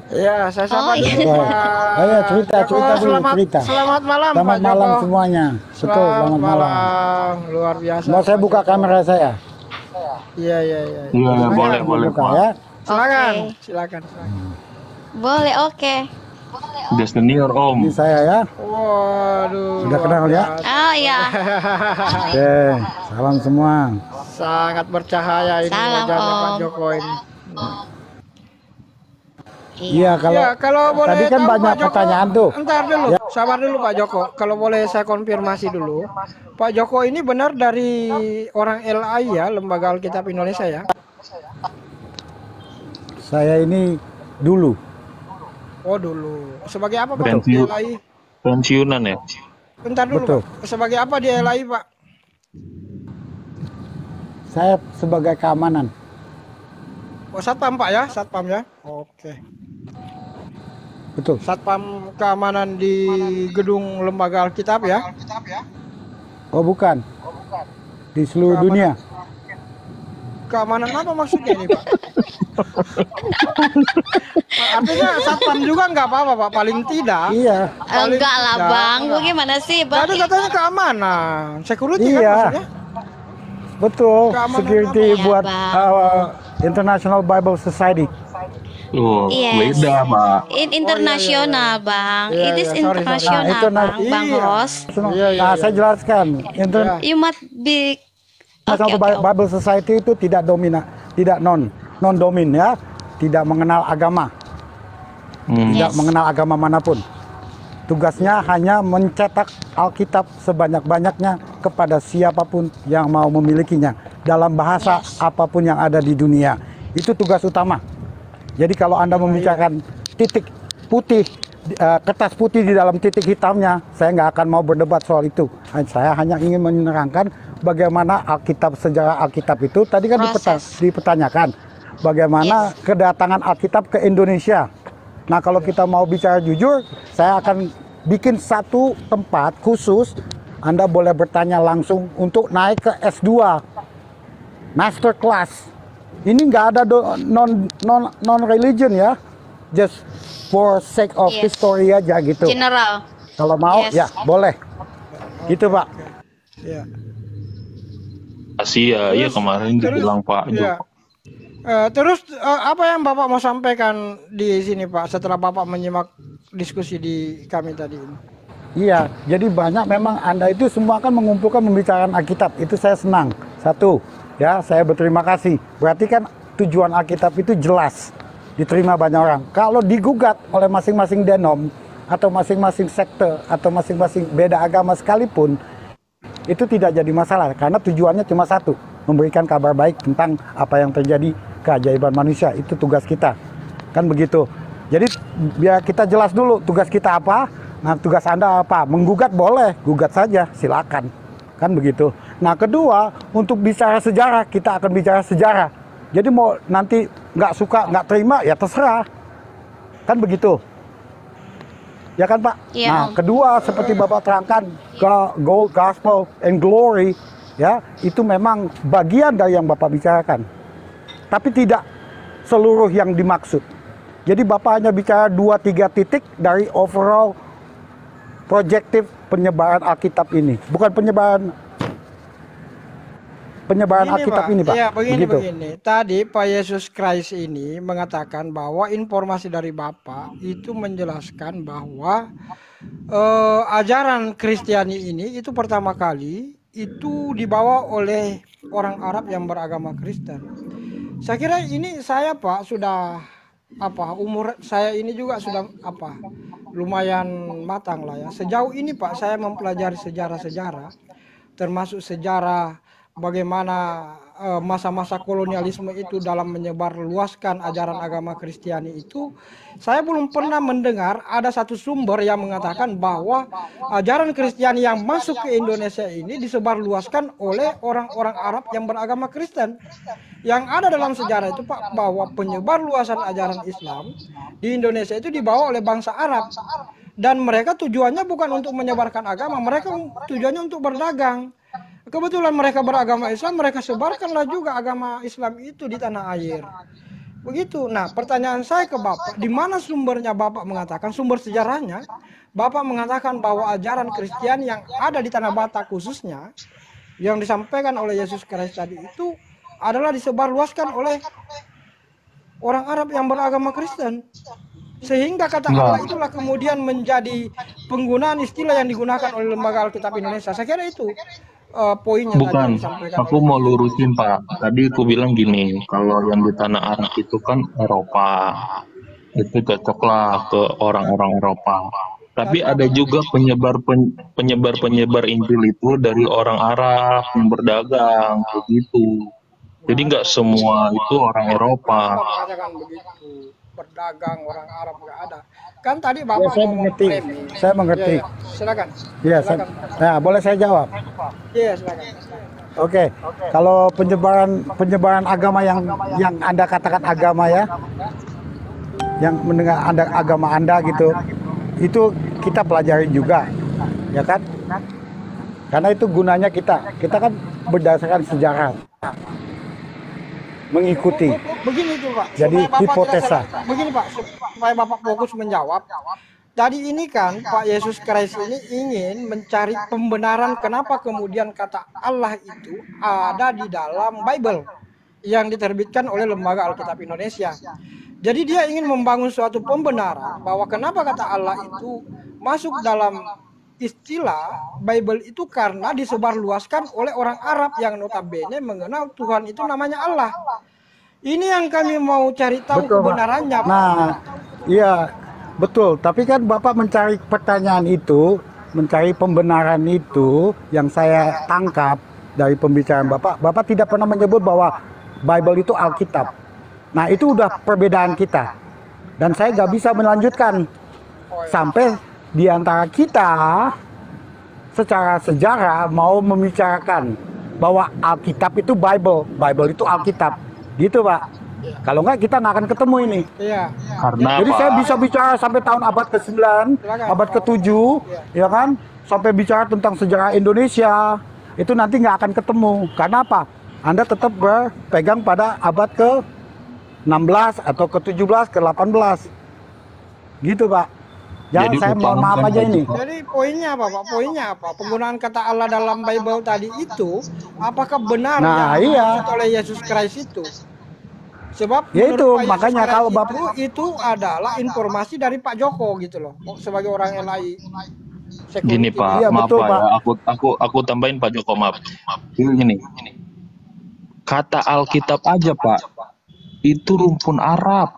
Ya, saya Oh sapa iya. dulu Oke. Ayo Pak cerita, Joko. cerita dulu, Selamat cerita. selamat malam Selamat Pak malam Joko. semuanya. Betul, Selamat selamat malam. malam, luar biasa Mau saya Pak buka Joko. kamera saya? Iya iya iya. Iya, ya, boleh, Silakan, Saya boleh, buka Pak. ya. silakan, Oke. silakan, silakan. Boleh, oke. Destiny or Om. Ini saya ya. Waduh, Sudah luar kenal ya? biasa. Oh iya. Oke, salam semua. Sangat bercahaya ini Salam wajahnya Pak Om. Joko ini. Iya, Iya. kalau Ya, kalau tadi boleh kan tahu banyak Pak Joko, pertanyaan tuh. entar dulu, Ya, sabar dulu Pak Joko. Kalau boleh saya konfirmasi dulu, Pak Joko ini benar dari orang LAI ya, Lembaga Alkitab Indonesia ya? saya ini dulu. Oh dulu. Sebagai apa Pak Betul. di Pensiun, LAI? pensiunan ya. Bentar dulu Betul. Pak. Sebagai apa di LAI Pak? Saya sebagai keamanan. Oh satpam Pak ya, satpam ya. Oke. Betul. Satpam keamanan di gedung Lembaga Alkitab ya? Oh, bukan. Di seluruh dunia. Keamanan apa maksudnya ini Pak? Artinya satpam juga nggak apa-apa Pak, paling tidak. Iya. Paling Enggak lah tidak. Bang, bagaimana sih Bang? Tadi katanya keamanan, security kan Iya. maksudnya? Betul. Keamanan Security apa? buat Iya, International Bible Society. Oh, Yes. beda, Pak. Internasional Bang. Iya, It is iya, sorry. internasional Nah, interna- Bang, Bang Iya. Ros. Iya, iya, Nah, iya. saya jelaskan. Iya. You must be. Oke, International oke. Bible Society itu tidak non domin ya, tidak mengenal agama, tidak Yes. mengenal agama manapun. Tugasnya hanya mencetak Alkitab sebanyak-banyaknya kepada siapapun yang mau memilikinya dalam bahasa Yes. apapun yang ada di dunia. Itu tugas utama. Jadi kalau Anda membicarakan titik putih, kertas putih di dalam titik hitamnya, saya nggak akan mau berdebat soal itu. Saya hanya ingin menerangkan bagaimana Alkitab, sejarah Alkitab itu tadi kan Proses. dipertanyakan bagaimana kedatangan Alkitab ke Indonesia. Nah, kalau kita mau bicara jujur, saya akan bikin satu tempat khusus. Anda boleh bertanya langsung untuk naik ke S2, master class. Ini nggak ada non religion ya, just for sake of Yes. history aja gitu. General. Kalau mau Yes. ya boleh, gitu Pak. Iya. Asia, ya kemarin dibilang Pak Iya. Joko. Terus apa yang Bapak mau sampaikan di sini Pak setelah Bapak menyimak diskusi di kami tadi ini? Iya, jadi banyak memang Anda itu semua kan mengumpulkan membicarakan Alkitab. Itu saya senang. Satu, ya saya berterima kasih. Berarti kan tujuan Alkitab itu jelas diterima banyak orang. Kalau digugat oleh masing-masing denom atau masing-masing sekte atau masing-masing beda agama sekalipun, itu tidak jadi masalah karena tujuannya cuma satu, memberikan kabar baik tentang apa yang terjadi keajaiban manusia. Itu tugas kita, kan begitu. Jadi biar kita jelas dulu tugas kita apa. Nah, tugas Anda apa? Menggugat boleh, gugat saja, silakan, kan begitu. Nah, kedua, untuk bicara sejarah, kita akan bicara sejarah. Jadi mau nanti nggak suka, nggak terima, ya terserah, kan begitu. Ya kan Pak? Iya, Nah, Om. kedua seperti Bapak terangkan, gold, gospel, and glory, ya itu memang bagian dari yang Bapak bicarakan. Tapi tidak seluruh yang dimaksud. Jadi Bapak hanya bicara 2-3 titik dari overall projektif penyebaran Alkitab ini. Bukan penyebaran Begini, Alkitab Pak. ini Pak. Ya, Begitu. begini. Tadi Pak Yesus Christ ini mengatakan bahwa informasi dari Bapak itu menjelaskan bahwa ajaran Kristiani ini itu pertama kali itu dibawa oleh orang Arab yang beragama Kristen. Saya kira ini saya Pak sudah umur saya ini juga sudah lumayan matang lah ya. Sejauh ini Pak saya mempelajari sejarah-sejarah termasuk sejarah bagaimana masa-masa kolonialisme itu dalam menyebarluaskan ajaran agama Kristiani itu, saya belum pernah mendengar ada satu sumber yang mengatakan bahwa ajaran Kristiani yang masuk ke Indonesia ini disebarluaskan oleh orang-orang Arab yang beragama Kristen. Yang ada dalam sejarah itu Pak, bahwa penyebar luasan ajaran Islam di Indonesia itu dibawa oleh bangsa Arab. Dan mereka tujuannya bukan untuk menyebarkan agama, mereka tujuannya untuk berdagang. Kebetulan mereka beragama Islam, mereka sebarkanlah juga agama Islam itu di tanah air. Begitu. Nah, pertanyaan saya ke Bapak, di mana sumbernya Bapak mengatakan, sumber sejarahnya, Bapak mengatakan bahwa ajaran Kristiani yang ada di Tanah Batak khususnya, yang disampaikan oleh Yesus Kristus tadi itu adalah disebarluaskan oleh orang Arab yang beragama Kristen. Sehingga kata Allah itulah kemudian menjadi penggunaan istilah yang digunakan oleh Lembaga Alkitab Indonesia. Saya kira itu poinnya tadi yang Bukan, disampaikan aku oleh mau lurusin Pak. Tadi aku bilang gini, kalau yang di tanah Arab itu kan Eropa, itu cocoklah ke orang-orang Eropa. Tapi ada juga penyebar Injil itu dari orang Arab yang berdagang begitu. Jadi nggak semua itu orang Eropa. Bapak mengatakan begitu, berdagang orang Arab nggak ada. Kan tadi Ya, Bapak saya ngomong mengerti. framing. Saya mengerti. Ya, ya. Silakan. Iya, Silakan. nah boleh saya jawab? Iya, silakan. Oke, kalau penyebaran agama yang Anda katakan agama ya, yang mendengar Anda agama Anda gitu, itu kita pelajari juga, ya kan? Karena itu gunanya kita kan berdasarkan sejarah, mengikuti. Begini tuh Pak. Jadi, supaya Bapak hipotesa. tidak- Begini Pak, supaya Bapak fokus menjawab. Tadi ini kan Pak Yesus Kristus ini ingin mencari pembenaran kenapa kemudian kata Allah itu ada di dalam Bible yang diterbitkan oleh Lembaga Alkitab Indonesia. Jadi dia ingin membangun suatu pembenaran bahwa kenapa kata Allah itu masuk dalam istilah Bible itu karena disebarluaskan oleh orang Arab yang notabene mengenal Tuhan itu namanya Allah. Ini yang kami mau cari tahu Betul, Pak. kebenarannya. Pak. Nah, iya betul. Tapi kan Bapak mencari pertanyaan itu, mencari pembenaran itu yang saya tangkap dari pembicaraan Bapak. Bapak tidak pernah menyebut bahwa Bible itu Alkitab. Nah, itu udah perbedaan kita. Dan saya nggak bisa melanjutkan sampai di antara kita secara sejarah mau membicarakan bahwa Alkitab itu Bible, Bible itu Alkitab. Gitu, Pak. Kalau nggak kita nggak akan ketemu ini. Iya. Karena Jadi Pak, saya bisa bicara sampai tahun abad ke-9, abad ke-7, ya kan? Sampai bicara tentang sejarah Indonesia, itu nanti nggak akan ketemu. Karena apa? Anda tetap berpegang pada abad ke-16 atau ke-17, ke-18. Gitu, Pak. Jangan Jadi saya mohon maaf utamakan aja ini. Jadi poinnya apa Pak? Poinnya apa? Penggunaan kata Allah dalam Bible tadi itu apakah benar Nah, yang iya. dimaksud oleh Yesus Kristus itu? Sebab Ya menurut itu, Pak Yesus makanya Kristus kalau Bapak- itu adalah informasi dari Pak Joko gitu loh. Sebagai orang LAI security. gini Pak, Iya, maaf betul, Pak, Pak. ya. Aku tambahin Pak Joko, maaf. Jadi gini, kata Alkitab aja Pak, itu rumpun Arab.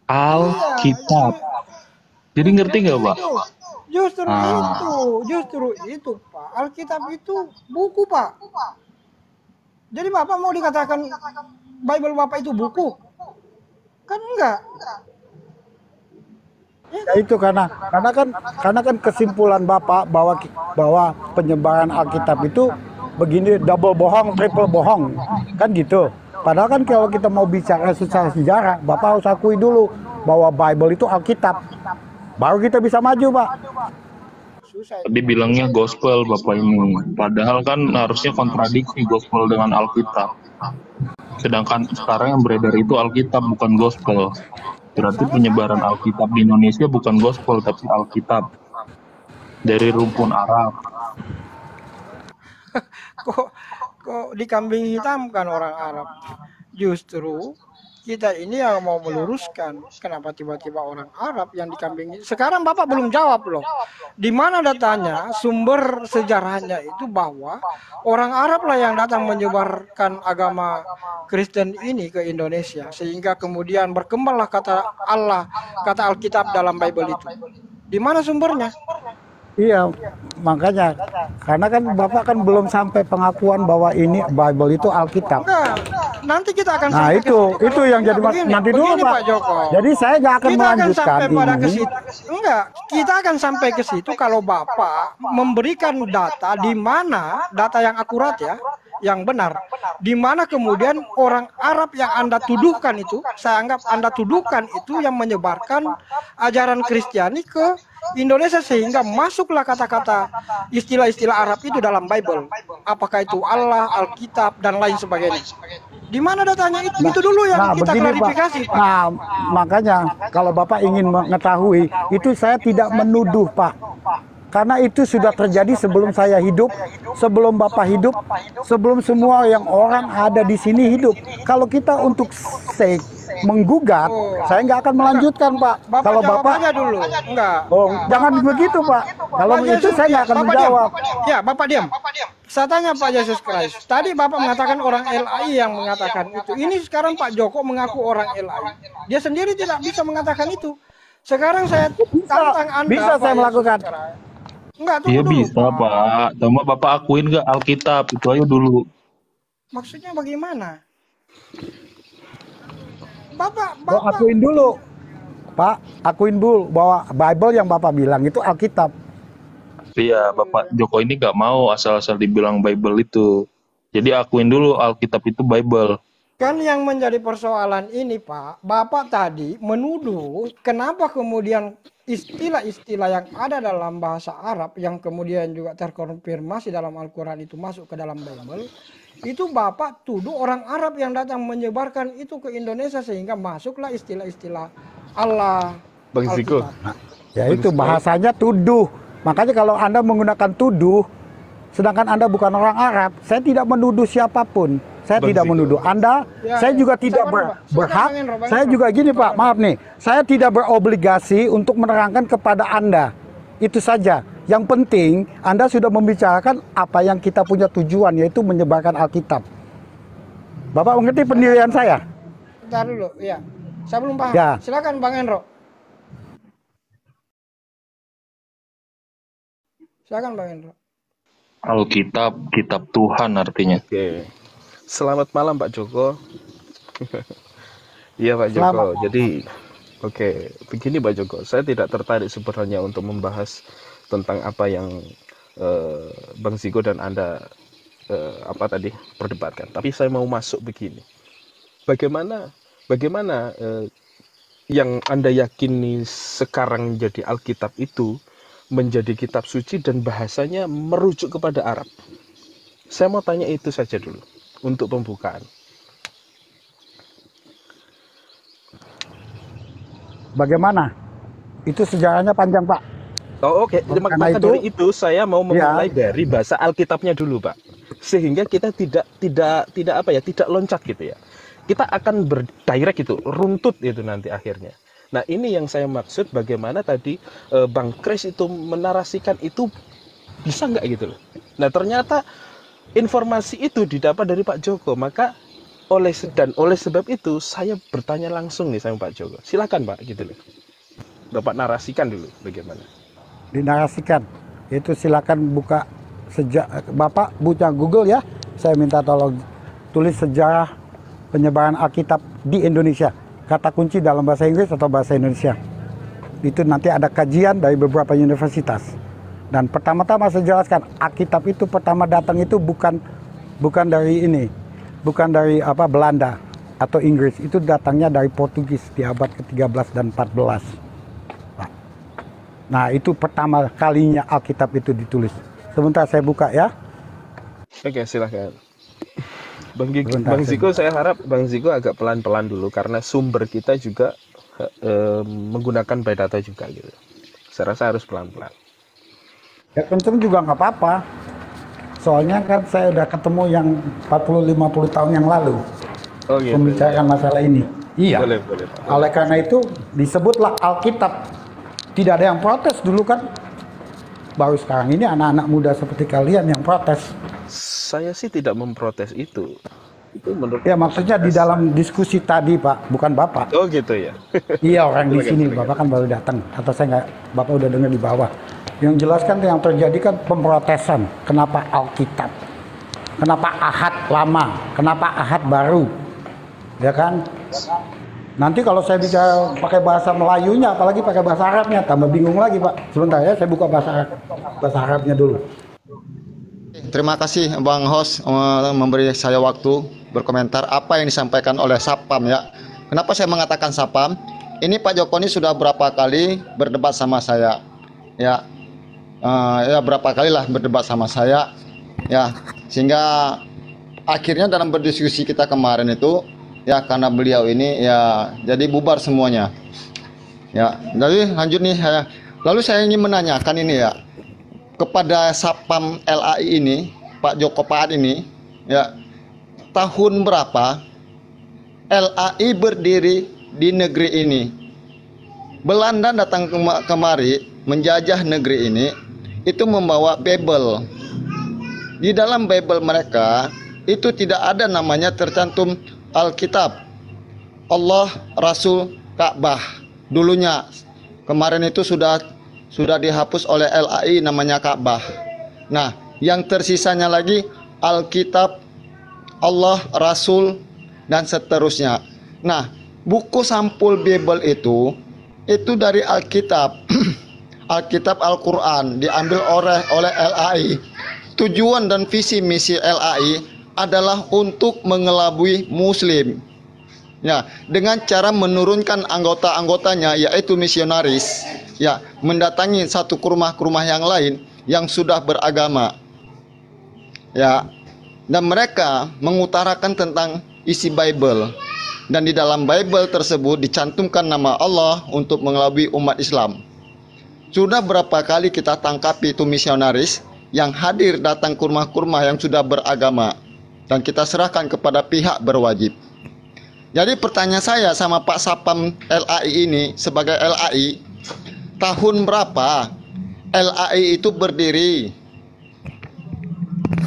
Alkitab. Jadi ngerti nggak Pak? Justru Ah. justru itu Pak. Alkitab itu buku Pak. Jadi Bapak mau dikatakan Bible Bapak itu buku? Kan enggak. Ya itu karena kan kesimpulan Bapak bahwa penyebaran Alkitab itu begini, double bohong, triple bohong. Kan gitu. Padahal kan kalau kita mau bicara secara sejarah, Bapak harus akui dulu bahwa Bible itu Alkitab. Baru kita bisa maju, Pak. Susah. Tadi bilangnya gospel Bapak ini. Padahal kan harusnya kontradiksi gospel dengan Alkitab. Sedangkan sekarang yang beredar itu Alkitab bukan gospel. Berarti penyebaran Alkitab di Indonesia bukan gospel tapi Alkitab. Dari rumpun Arab. Kok dikambing hitamkan orang Arab? Justru kita ini yang mau meluruskan kenapa tiba-tiba orang Arab yang dikambing. Sekarang Bapak belum jawab loh. Di mana datanya sumber sejarahnya itu bahwa orang Arab lah yang datang menyebarkan agama Kristen ini ke Indonesia sehingga kemudian berkembanglah kata Allah, kata Alkitab dalam Bible itu. Di mana sumbernya? Iya, makanya karena kan Bapak kan belum sampai pengakuan bahwa ini Bible itu Alkitab. Enggak. Nanti kita akan Nah, sampai ke situ. itu yang jadi Begini, nanti dulu, begini, Pak. Joko. Jadi saya nggak akan Kita akan melanjutkan sampai pada ke ini. situ. Enggak, kita akan sampai ke situ kalau Bapak memberikan data di mana data yang akurat ya, yang benar. Di mana kemudian orang Arab yang Anda tuduhkan itu, saya anggap Anda tuduhkan itu yang menyebarkan ajaran Kristiani ke Indonesia sehingga masuklah kata-kata istilah-istilah Arab itu dalam Bible. Apakah itu Allah, Alkitab dan lain sebagainya. Di mana datanya itu? Itu dulu yang Nah, kita begini Pak. klarifikasi, Pak. Nah, makanya kalau Bapak ingin mengetahui, itu saya tidak menuduh Pak. Karena itu sudah terjadi sebelum saya hidup, sebelum Bapak hidup, sebelum semua yang orang ada di sini hidup. Kalau kita untuk sake menggugat, saya nggak akan melanjutkan Pak. Kalau jawab Bapak, aja dulu. Enggak. oh, jangan begitu Pak. Kalau Pak itu Yesus, saya nggak akan Bapak menjawab. diam. Ya, Bapak diam. Saya tanya Pak Yesus Christ. Tadi Bapak mengatakan orang LAI yang mengatakan itu. Ini sekarang Pak Joko mengaku orang LAI. Dia sendiri tidak bisa mengatakan itu. Sekarang saya tantang Anda. Bisa Pak saya Yesus melakukan. Christ. Enggak, Iya tunggu dulu. bisa Pak. Cuma Bapak akuin nggak Alkitab itu aja dulu. Maksudnya bagaimana? Bapak, Oh, akuin dulu. Pak, akuin dulu bahwa Bible yang Bapak bilang itu Alkitab. Iya, Bapak Joko ini nggak mau asal-asal dibilang Bible itu. Jadi akuin dulu Alkitab itu Bible. kan yang menjadi persoalan ini Pak, Bapak tadi menuduh kenapa kemudian istilah-istilah yang ada dalam bahasa Arab yang kemudian juga terkonfirmasi dalam Al-Quran itu masuk ke dalam Bible, itu Bapak tuduh orang Arab yang datang menyebarkan itu ke Indonesia sehingga masuklah istilah-istilah Allah. Bang Ziko. Ya itu bahasanya tuduh. Makanya kalau Anda menggunakan tuduh, sedangkan Anda bukan orang Arab, saya tidak menuduh siapapun. Saya Bang tidak Ziko. menuduh Anda. Ya, Saya juga ya. tidak Sabar, Pak. Silakan, berhak. Bang Endro, Bang Saya Endro. juga gini Pak, maaf nih. Saya tidak berobligasi untuk menerangkan kepada Anda. Itu saja. Yang penting Anda sudah membicarakan apa yang kita punya tujuan, yaitu menyebarkan Alkitab. Bapak mengerti pendirian saya? Bentar dulu, ya. Saya belum paham. Ya. Silakan Bang Endro. Silakan Bang Endro. Alkitab, kitab Tuhan artinya. Oke. Selamat malam Pak Joko. Iya Pak Joko. Selamat. Jadi oke, begini Pak Joko. Saya tidak tertarik sebenarnya untuk membahas tentang apa yang Bang Ziko dan Anda apa tadi perdebatkan. Tapi saya mau masuk begini. Bagaimana yang Anda yakini sekarang jadi Alkitab itu menjadi kitab suci dan bahasanya merujuk kepada Arab? Saya mau tanya itu saja dulu untuk pembukaan. Bagaimana? Itu sejarahnya panjang Pak. Oh, oke. Karena Maka itu- dari itu saya mau memulai dari bahasa Alkitabnya dulu, Pak. Sehingga kita tidak apa ya, tidak loncat gitu ya. Kita akan berdirect itu, runtut itu nanti akhirnya. Nah, ini yang saya maksud bagaimana tadi Bang Kris itu menarasikan itu bisa nggak gitu loh. Nah, ternyata informasi itu didapat dari Pak Joko, maka oleh sebab itu saya bertanya langsung nih sama Pak Joko. Silakan Pak gitu loh. Bapak narasikan dulu bagaimana. Dinarasikan. Itu silakan buka Bapak buka Google ya. Saya minta tolong tulis sejarah penyebaran Alkitab di Indonesia. Kata kunci dalam bahasa Inggris atau bahasa Indonesia. Itu nanti ada kajian dari beberapa universitas. Dan pertama-tama saya jelaskan, Alkitab itu pertama datang itu bukan dari ini. Bukan dari Belanda atau Inggris. Itu datangnya dari Portugis di abad ke-13 dan 14. Nah, itu pertama kalinya Alkitab itu ditulis. Sebentar saya buka ya. Oke, silakan. Sebentar, Bang Ziko, saya harap Bang Ziko agak pelan-pelan dulu karena sumber kita juga menggunakan biodata juga gitu. Saya rasa harus pelan-pelan. Ya kenceng juga nggak apa-apa. Soalnya kan saya udah ketemu yang 40-50 tahun yang lalu. Oh gitu. Membicarakan masalah ini. Iya. Boleh, Pak. Oleh karena itu disebutlah Alkitab. Tidak ada yang protes dulu kan. Baru sekarang ini anak-anak muda seperti kalian yang protes. Saya sih tidak memprotes itu. Itu menurut Ya maksudnya di dalam diskusi tadi Pak, bukan Bapak. Oh gitu ya. Iya orang di Silakan, sini, silakan. Bapak kan baru datang. Atau saya nggak, Bapak udah dengar di bawah. Yang jelas kan yang terjadi kan pemprotesan. Kenapa Alkitab? Kenapa Ahad lama? Kenapa Ahad baru? Ya kan? Nanti kalau saya bicara pakai bahasa Melayunya, apalagi pakai bahasa Arabnya, tambah bingung lagi Pak. Sebentar ya, saya buka bahasa Arabnya dulu. Terima kasih Bang Host memberi saya waktu berkomentar apa yang disampaikan oleh Sapam ya. Kenapa saya mengatakan Sapam? Ini Pak Joko ini sudah berapa kali berdebat sama saya ya. Ya berapa kali lah berdebat sama saya ya, sehingga akhirnya dalam berdiskusi kita kemarin itu ya karena beliau ini ya jadi bubar semuanya. Ya, jadi lanjut nih saya. Lalu saya ingin menanyakan ini ya kepada Sapam LAI ini, Pak Joko Paat ini, ya tahun berapa LAI berdiri di negeri ini? Belanda datang kemari menjajah negeri ini, itu membawa Bible. Di dalam Bible mereka itu tidak ada namanya tercantum Alkitab, Allah, Rasul, Ka'bah. Dulunya kemarin itu sudah dihapus oleh LAI namanya Ka'bah. Nah, yang tersisanya lagi Alkitab, Allah, Rasul, dan seterusnya. Nah, buku sampul Bible itu dari Alkitab. Alkitab Al-Quran diambil oleh LAI. Tujuan dan visi misi LAI adalah untuk mengelabui Muslim. Ya, dengan cara menurunkan anggota-anggotanya yaitu misionaris, ya, mendatangi satu ke rumah yang lain yang sudah beragama. Ya, dan mereka mengutarakan tentang isi Bible. Dan di dalam Bible tersebut dicantumkan nama Allah untuk mengelabui umat Islam. Sudah berapa kali kita tangkapi itu misionaris yang hadir datang ke rumah yang sudah beragama, dan kita serahkan kepada pihak berwajib. Jadi pertanyaan saya sama Pak Sapam LAI ini sebagai LAI, tahun berapa LAI itu berdiri?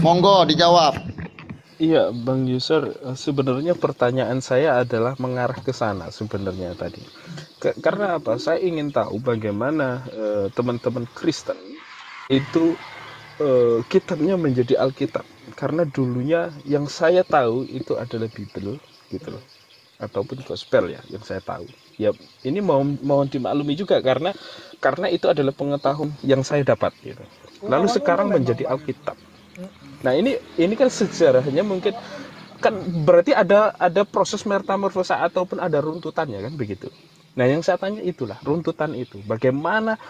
Monggo dijawab. Iya, Bang Yusur, sebenarnya pertanyaan saya adalah mengarah ke sana sebenarnya tadi. Karena apa? Saya ingin tahu bagaimana teman-teman Kristen itu kitabnya menjadi Alkitab. Karena dulunya yang saya tahu itu adalah Bible, gitu loh, ataupun Gospel ya, yang saya tahu. Ya, ini mau dimaklumi juga karena itu adalah pengetahuan yang saya dapat, gitu. Lalu sekarang menjadi Alkitab. Nah, ini kan sejarahnya mungkin kan berarti ada proses metamorfosa ataupun ada runtutannya kan begitu. Nah, yang saya tanya itulah runtutan itu. Bagaimana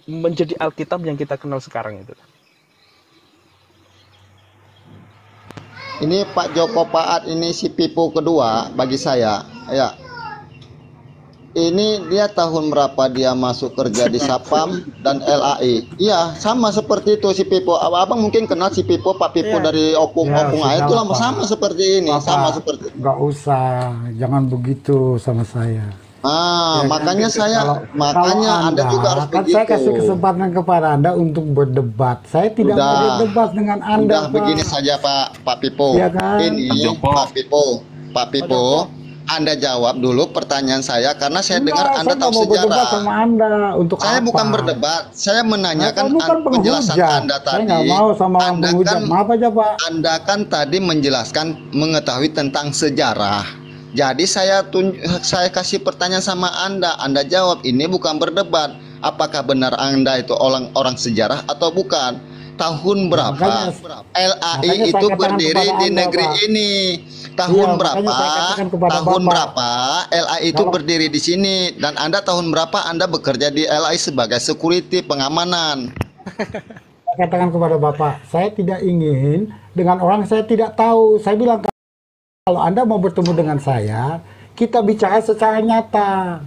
menjadi Alkitab yang kita kenal sekarang itu? Ini Pak Joko Paat ini si pipo kedua bagi saya. Ya. Ini dia tahun berapa dia masuk kerja di Sapam dan LAI. Iya, sama seperti itu si Pipo. Abang mungkin kenal si Pipo, Pak Pipo dari Opung Air itu sama seperti ini, Bapak, sama seperti. Nggak usah, jangan begitu sama saya. Ya, Makanya kalau Anda juga harus kan begitu. saya kasih kesempatan kepada Anda untuk berdebat. Saya tidak mau berdebat dengan Anda. Udah begini saja Pak Pipo. Ya kan? Ini Pak Pipo. Anda jawab dulu pertanyaan saya karena saya dengar Anda tahu sejarah. Berdebat sama Anda untuk saya apa? bukan berdebat, saya menanyakan penjelasan Anda tadi. Saya nggak mau sama maaf aja Pak. Anda kan tadi menjelaskan mengetahui tentang sejarah. Jadi saya kasih pertanyaan sama Anda jawab. Ini bukan berdebat. Apakah benar Anda itu orang sejarah atau bukan? Tahun berapa LAI itu berdiri di negeri ini? Tahun berapa LAI itu berdiri di sini? Dan Anda tahun berapa Anda bekerja di LAI sebagai security pengamanan? Katakan kepada Bapak, saya tidak ingin dengan orang saya tidak tahu. Saya bilang kalau Anda mau bertemu dengan saya, kita bicara secara nyata.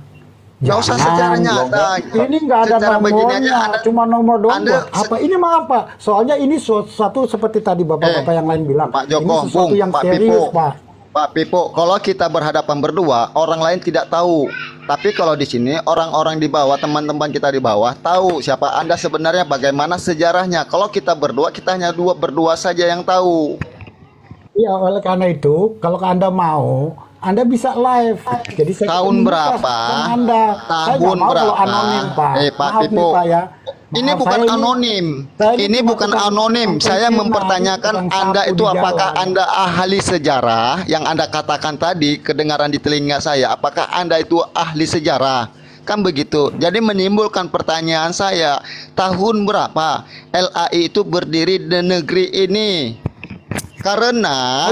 Nggak usah secara nyata. Ini nggak ada nomornya, cuma nomor doang. Apa ini mah apa? Soalnya ini sesuatu seperti tadi bapak-bapak yang lain bilang. Pak Joko, ini sesuatu yang serius, Pak. Pak Pipo, kalau kita berhadapan berdua, orang lain tidak tahu. Tapi kalau di sini orang-orang di bawah, teman-teman kita di bawah tahu siapa Anda sebenarnya, bagaimana sejarahnya. Kalau kita berdua, kita hanya berdua saja yang tahu. Iya, oleh karena itu, kalau Anda mau, Anda bisa live. Jadi saya tahun berapa? Anda. Tahun berapa? Anonim, Pak. Pak Maaf Pipo. nih, Pak, ya. Ini bukan anonim. Ini bukan anonim. Saya mempertanyakan Anda itu apakah Anda ahli sejarah yang Anda katakan tadi kedengaran di telinga saya. Apakah Anda itu ahli sejarah? Kan begitu. Jadi menimbulkan pertanyaan saya, tahun berapa LAI itu berdiri di negeri ini? Karena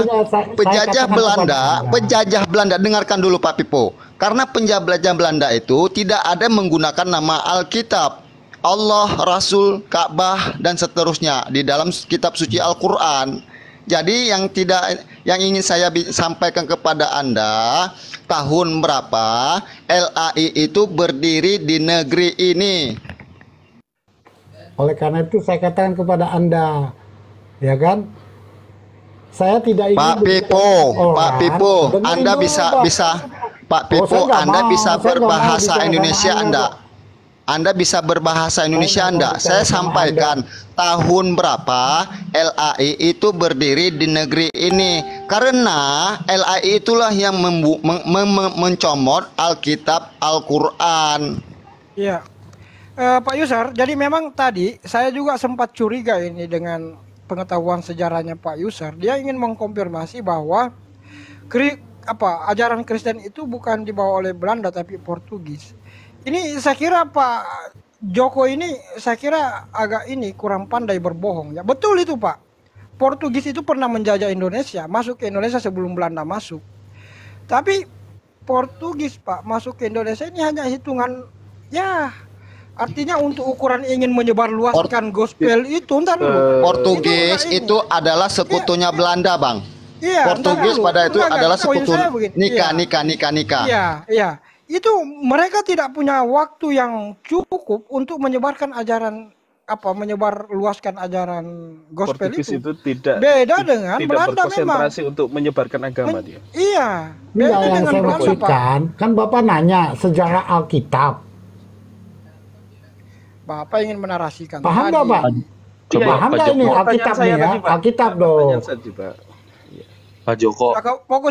penjajah Belanda, dengarkan dulu Pak Pipo. Karena penjajah Belanda itu tidak ada menggunakan nama Alkitab, Allah, Rasul, Ka'bah, dan seterusnya di dalam kitab suci Al-Quran. Jadi yang ingin saya sampaikan kepada Anda, tahun berapa LAI itu berdiri di negeri ini? Oleh karena itu saya katakan kepada Anda, ya kan? Saya tidak ingin Pak Pipo, Pak Pipo, dengerin Anda dulu, bisa Pak saya Pipo, nggak Anda mau, bisa saya nggak mau berbahasa bicara sama Indonesia Anda. Anda bisa berbahasa Indonesia nggak mau Anda. bicara Saya sama sampaikan tahun berapa LAI itu berdiri di negeri ini. Karena LAI itulah yang mencomot Alkitab Al-Quran. Iya. Pak Yusar, jadi memang tadi saya juga sempat curiga ini dengan pengetahuan sejarahnya Pak Yusar. Dia ingin mengkonfirmasi bahwa ajaran Kristen itu bukan dibawa oleh Belanda tapi Portugis. Ini saya kira Pak Joko ini saya kira agak kurang pandai berbohong ya. Betul itu Pak. Portugis itu pernah menjajah Indonesia, masuk ke Indonesia sebelum Belanda masuk. Tapi Portugis Pak masuk ke Indonesia ini hanya hitungan ya. Artinya untuk ukuran ingin menyebarluaskan gospel itu ntar dulu. Portugis itu adalah sekutunya Belanda, Bang. Iya, Portugis pada itu adalah sekutu nikah. Iya. Itu mereka tidak punya waktu yang cukup untuk menyebarkan ajaran menyebar luaskan ajaran gospel Portugis itu. tidak Beda dengan tidak Belanda berkonsentrasi memang. untuk menyebarkan agama dia. Iya, Enggak, beda yang dengan saya Belanda Pak. maksudkan, kan Bapak nanya sejarah Alkitab. Bapak ingin menarasikan Paham tadi. nggak Pak? Coba Paham Pak nggak ini Joko, Alkitab nih ya? tadi, Pak. Alkitab dong. Pertanyaan saya, Pak. Pak Joko,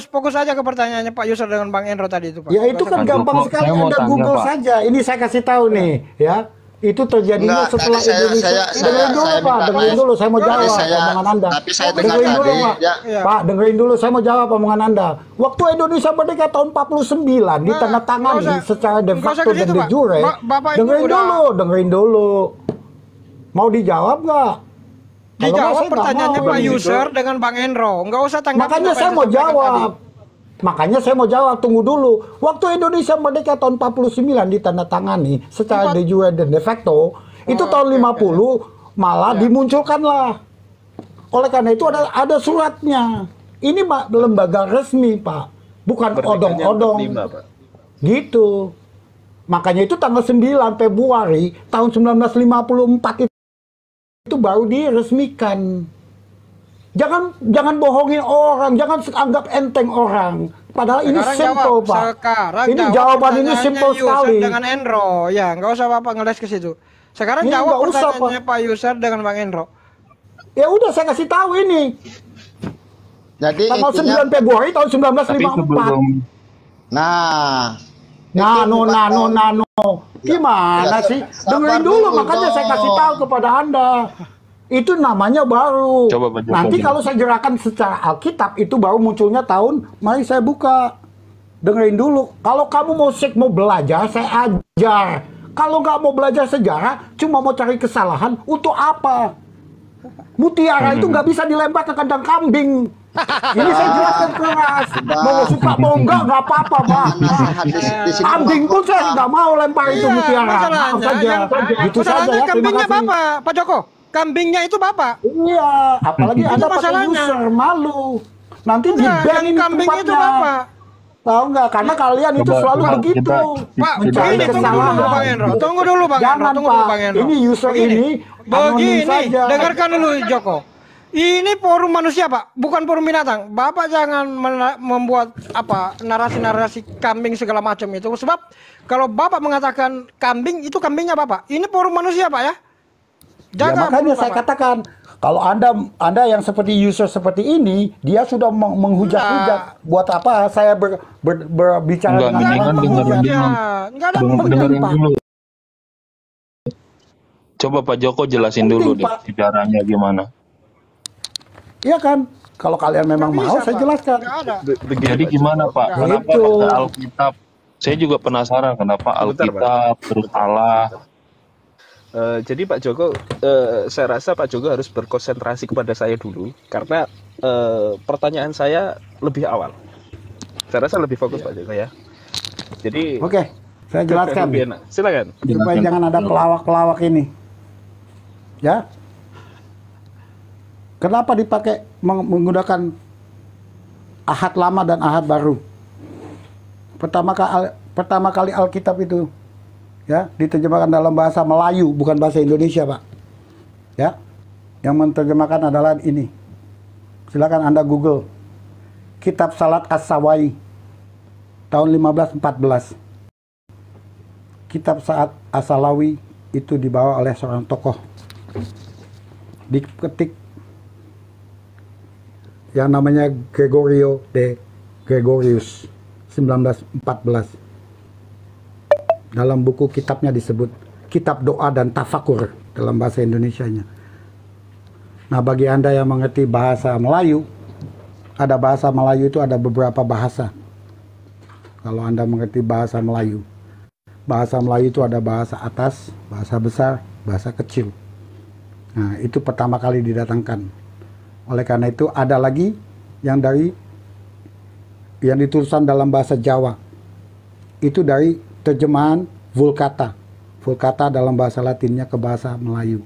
Fokus aja ke pertanyaannya Pak Yusuf dengan Bang Endro tadi itu Pak. Ya itu kan Pak gampang Joko, sekali, saya mau Anda tanya, Google Pak. saja. Ini saya kasih tahu nih, ya. Itu terjadinya Enggak, setelah tadi Indonesia. saya Dengerin dulu minta Pak, dengerin maaf. dulu. Saya mau Tadi jawab saya- omongan Anda. tapi saya dengar Dengerin dulu tadi, Pak. ya. Pak, dengerin dulu. Saya mau jawab omongan Anda. Waktu Indonesia merdeka tahun 49 ditandatangani nggak usah- secara de nggak usah facto ke dan situ, de Pak. jure. Bapak itu Dengerin dulu. Mau dijawab nggak? Kalau nggak, Dijawab saya nggak pertanyaannya mau. Pak Yusuf dengan Bang Endro. Enggak usah tanggapi. Makanya apa saya yang mau disampaikan jawab. tadi. Makanya saya mau jawab, tunggu dulu. Waktu Indonesia merdeka tahun 49 ditandatangani secara de jure dan de facto, itu tahun 50 malah dimunculkanlah. Oleh karena itu ada suratnya. Ini lembaga resmi, Pak. Bukan Merdekanya odong-odong. 45, Pak. Gitu. Makanya itu tanggal 9 Februari tahun 1954 itu baru diresmikan. Jangan bohongin orang, jangan anggap enteng orang. Padahal ini simple, Pak. Sekarang Ini jawab jawaban ini pertanyaannya simple Yusuf sekali. dengan Endro. Ya, nggak usah Bapak ngeles ke situ. Sekarang Ini jawab nggak usah, pertanyaannya Pak Yusuf dengan Bang Endro. Ya udah saya kasih tahu ini. Jadi Tanggal intinya, 9 Februari tahun tapi 1954. sebelum nah, Nano. Gimana Ya, sih? sabar Dengerin dulu, dulu makanya saya dong. kasih tahu kepada Anda. Itu namanya baru. Coba, Pak Joko, Nanti gini. kalau saya jelaskan secara Alkitab itu baru munculnya tahun. Mari saya buka. Dengerin dulu. Kalau kamu mau belajar, saya ajar. Kalau nggak mau belajar sejarah, cuma mau cari kesalahan, untuk apa? Mutiara itu nggak bisa dilempar ke kandang kambing. Ini saya jelaskan keras. Mau suka mau nggak apa-apa, Pak. nasihat di sini. Kambing pun saya nggak mau lempar itu mutiara. Maaf masalahnya saja. Gitu saja masalahnya ya. Terima kambingnya kasih. Bapak, Pak Joko. Kambingnya itu Bapak. Iya, apalagi Itu Anda pakai masalahnya. user, malu. Nanti di Enggak, ban yang ini kambing itu tempatnya. Bapak. Tahu nggak? Karena kalian itu Coba, selalu coba, begitu. Pak, Mencari begini, tunggu kesalahan. dulu Bang Endro. Tunggu dulu Bang Endro. Jangan, Tunggu dulu Pak. Bang Endro. Ini user Begini. ini anonim Begini, saja. dengarkan dulu Joko. Ini forum manusia Pak, bukan forum binatang. Bapak jangan membuat narasi-narasi kambing segala macam itu. Sebab kalau Bapak mengatakan kambing, itu kambingnya Bapak. Ini forum manusia Pak ya. Ya, Jaga makanya mulut saya Bapak. katakan, kalau Anda yang seperti user seperti ini, dia sudah menghujat-hujat. Buat apa saya berbicara Enggak, dengan mendingan orang dengerin menghujat? dulu. Enggak ada Penting, dengerin Pak. dulu. Coba Pak Joko jelasin Penting, dulu deh Pak. sejarahnya gimana. Iya kan? Kalau kalian memang Nggak mau, bisa, saya Pak. jelaskan. Nggak ada. Begini, Jadi Pak gimana Joko. Pak? Kenapa Gitu. ada Alkitab? Saya juga penasaran kenapa Sebentar, Pak. Alkitab terus Allah. Jadi Pak Joko, saya rasa Pak Joko harus berkonsentrasi kepada saya dulu karena pertanyaan saya lebih awal. Saya rasa lebih fokus Pak Joko ya. Jadi Oke, saya jelaskan. lebih enak. Silakan. Supaya jangan ada pelawak-pelawak ini. Ya. Kenapa dipakai menggunakan Ahad lama dan Ahad baru? Pertama kali Alkitab itu ya diterjemahkan dalam bahasa Melayu, bukan bahasa Indonesia, Pak. Ya. Yang menerjemahkan adalah ini. Silakan Anda Google. Kitab Salat As-Sawa'i tahun 1514. Kitab Salat As-Salawi itu dibawa oleh seorang tokoh. Diketik yang namanya Gregorio de Gregorius 1914. Dalam buku kitabnya disebut Kitab Doa dan Tafakur dalam bahasa Indonesianya. Nah, bagi Anda yang mengerti bahasa Melayu, ada bahasa Melayu itu ada beberapa bahasa. Kalau Anda mengerti bahasa Melayu itu ada bahasa atas, bahasa besar, bahasa kecil. Nah, itu pertama kali didatangkan. Oleh karena itu ada lagi yang ditulisan dalam bahasa Jawa. Itu dari terjemahan Vulgata. Vulgata dalam bahasa Latinnya ke bahasa Melayu.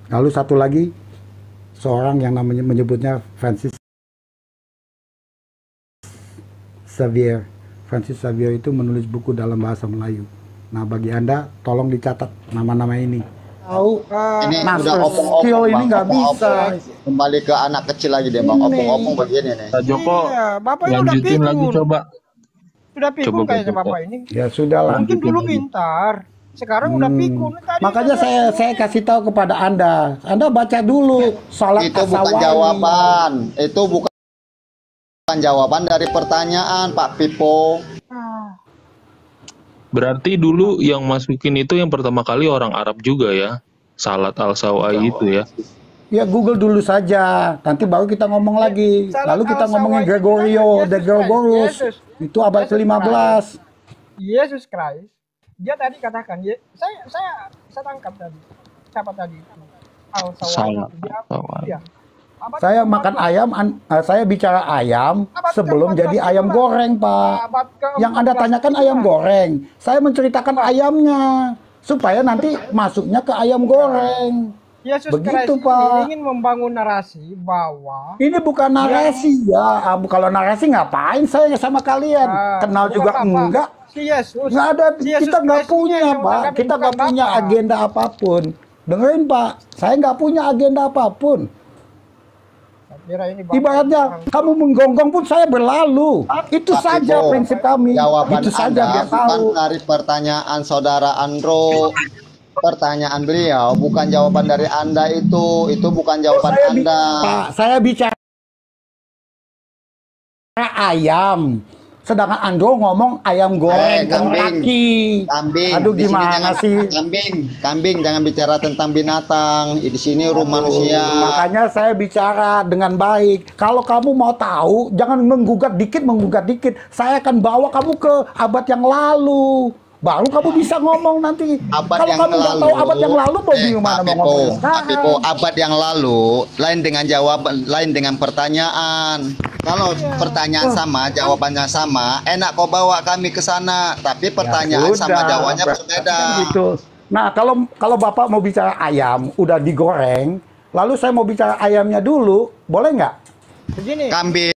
Lalu satu lagi, seorang yang namanya menyebutnya Francis Xavier. Francis Xavier itu menulis buku dalam bahasa Melayu. Nah, bagi Anda, tolong dicatat nama-nama ini. Tahu, Ini master udah opung-opung, skill ini Bang. nggak bisa. Opung-opung. Kembali ke anak kecil lagi deh, Bang. Opung-opung begini nih. Pak Joko, Iya, Bapak ini udah lanjutin lagi pikun. coba. Sudah pikun Coba, Pak kayaknya Joko. Bapak ini. Ya sudahlah. Mungkin dulu pintar, sekarang udah pikun. Tadi Makanya saya kasih tahu kepada Anda. Anda baca dulu Salat Itu bukan As-Sawa'i. jawaban. Itu bukan jawaban dari pertanyaan, Pak Pipo. Berarti dulu yang masukin itu yang pertama kali orang Arab juga ya, Salat Al-Sawa'i itu ya. Ya Google dulu saja. Nanti baru kita ngomong lagi. Salat Lalu kita ngomongin Al-Sawa'i Gregorio itu de Yesus Gregorius. Yesus. Itu abad Yesus ke-15. Yesus Christ, dia tadi katakan, saya tangkap tadi. Siapa tadi itu? Salat Al-Sawa'i. Al-Sawa'i. Dia. Abad Saya ke-14. makan ayam, saya bicara ayam Abad sebelum ke-14 jadi ayam itulah. goreng, Pak. Abad ke-14 Yang Anda tanyakan itulah. ayam goreng. Saya menceritakan ayamnya supaya nanti masuknya ke ayam goreng. Yesus Begitu, Christ Pak. ini ingin membangun narasi bahwa Ini bukan narasi ya. Kalau narasi ngapain saya sama kalian? Kenal bukan juga Bapak. enggak? Si Yesus. Nggak ada, Si Yesus kita nggak Christ punya, yang Pak. menanggapi, Kita bukan nggak punya Bapak. agenda apapun. Dengerin, Pak. Saya nggak punya agenda apapun. Saya kira ini Bapak Ibaratnya yang- kamu menggonggong pun saya berlalu. Itu Pak saja Pipo, prinsip kami. Jawaban Itu saja Anda biar bukan tahu. dari pertanyaan saudara Andro. Pertanyaan beliau bukan jawaban dari Anda itu. Itu bukan jawaban Anda. Pak, saya bicara ayam. Sedangkan Andro ngomong ayam goreng kambing. kaki. Kambing. Aduh, Di sini gimana jangan- sih? Kambing jangan bicara tentang binatang. Di sini rumah manusia. Makanya saya bicara dengan baik. Kalau kamu mau tahu, jangan menggugat dikit. Saya akan bawa kamu ke abad yang lalu. Baru kamu bisa ngomong nanti. Abad Kalau yang kamu nggak lalu, tahu abad yang lalu, mau gimana mau ngomong? Pak Pipo, abad yang lalu lain dengan jawaban, lain dengan pertanyaan. Kalau pertanyaan sama, jawabannya sama, enak kau bawa kami ke sana. Tapi pertanyaan sama jawabannya berbeda. Gitu. Nah, kalau Bapak mau bicara ayam, udah digoreng, lalu saya mau bicara ayamnya dulu, boleh nggak? Begini. Kambing,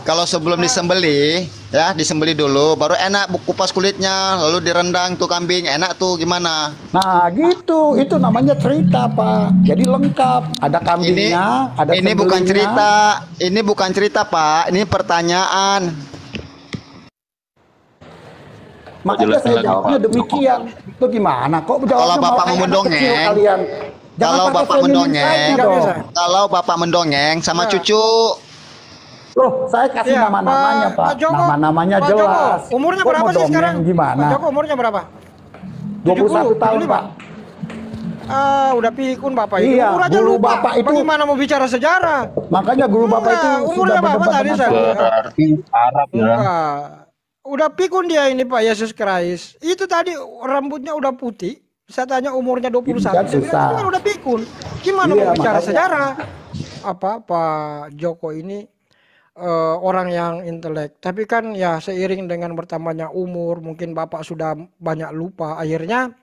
kalau sebelum disembeli, ya disembeli dulu, baru enak kupas kulitnya, lalu direndang tuh kambing, enak tuh gimana? Nah, gitu. Itu namanya cerita, Pak. Jadi lengkap. Ada Ini, kambingnya, ada ini bukan sembelihnya. cerita, ini bukan cerita Pak, ini pertanyaan. Makanya Jelaskan saya lagi, jawabnya Pak. demikian. Itu gimana? Kok jawabnya Kalau Bapak kayak mau anak mendongeng, kecil kalian? Jangan kalau pakai Bapak feminim mendongeng, lagi Nggak dong. bisa. kalau Bapak mendongeng sama Nah. cucu, Loh, saya kasih Iya, nama-namanya, Pak. Joko, Nama-namanya Pak Joko, jelas. umurnya Kok berapa mau sih dongeng sekarang? Gimana? Pak Joko umurnya berapa? 21 tahun, 75? Pak. Udah pikun Bapak itu. Iya, Umur aja guru lupa. Bapak itu- Bagaimana mau bicara sejarah? Makanya guru Bapak itu Enggak, sudah umurnya Bapak berdebat tadi dengan saya saya. lihat. Berarti Arab ya. Enggak. Udah pikun dia ini Pak Yesus Christ. Itu tadi rambutnya udah putih. Saya tanya umurnya 21. Kan Dia bilang, susah. "Itu kan udah pikun. Gimana Iya, mau bicara makanya. sejarah?" Apa Pak Joko ini orang yang intelek. Tapi kan ya seiring dengan bertambahnya umur, mungkin Bapak sudah banyak lupa. Akhirnya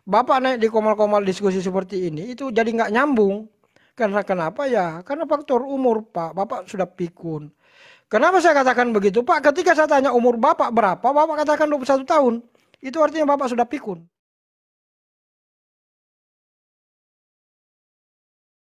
Bapak naik di komal-komal diskusi seperti ini itu jadi nggak nyambung. Karena kenapa ya? Karena faktor umur Pak. Bapak sudah pikun. Kenapa saya katakan begitu Pak? Ketika saya tanya umur Bapak berapa, Bapak katakan 21 tahun. Itu artinya Bapak sudah pikun.